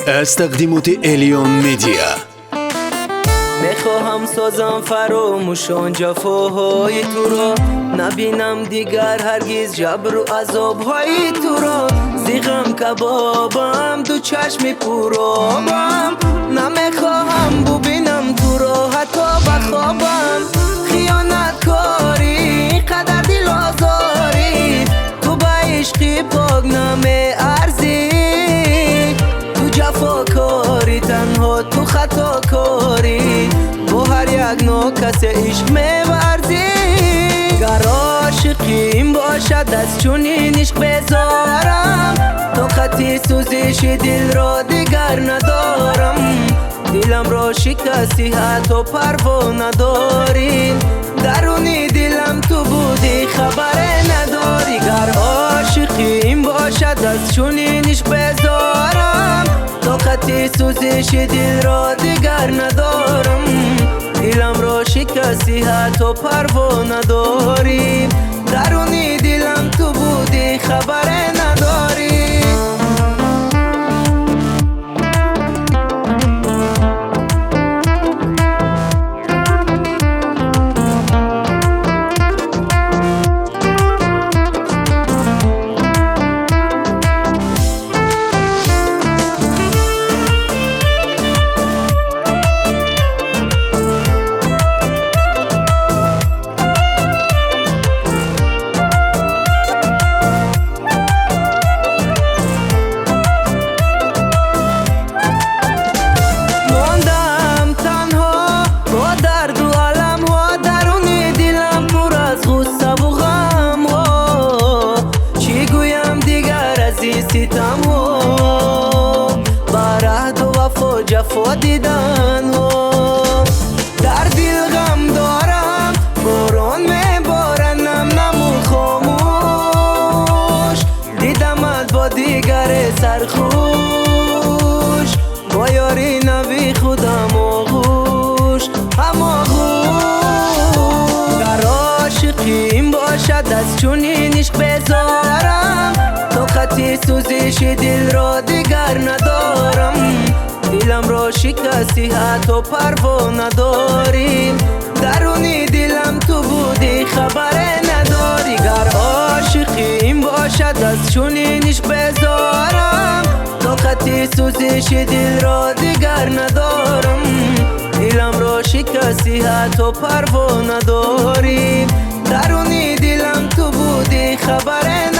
از تقدیمات الیون میدیا. میخواهم سازم فراموشان جفاهای تو را، نبینم دیگر هرگز جبر و عذابهای تو را. زیغم کبابم دو چشم پرآبم، نمیخواهم ببینم تو را حتی بخوابم. خیانت کاری قدر دل آزاری، تو به عشقی پاک نمی ارزی. تو جفاکاری تنها تو خطا کاری، با هر یک نوع کس عشق می‌ورزی. گر عاشقیم باشد از چنین عشق بذارم، طاقت سوزش دل را دیگر ندارم. دلم را شکستی حتی پروا نداری، درونی دلم تو بودی خبر نداری. گر عاشقیم باشد از چنین عشق بذارم، طاقت سوزش دل را دیگر ندارم. دلم را شکستی حتی پروا نداری، درونی دلم تو بودی خبر نداری. ستم ها بر عهد و وفا جفا دیدن ها، در دل غم دارم باران میبارن نم نمون خاموش. دیدمت با دیگر سرخوش، با یاری نبی خودم آغوش هم آغوش. گر عاشقیم باشد از چنین عشق بذارم، طاقت سوزش دل را دیگر ندارم. دلم را شکستی حتی پروا نداری، درونی دلم تو بودی خبر نداری. گر عاشقیم باشد از چنین عشق بذارم، طاقت سوزش دل را دیگر ندارم. دلم را شکستی حتی پروا نداری، درونی دلم تو بودی خبر نداری.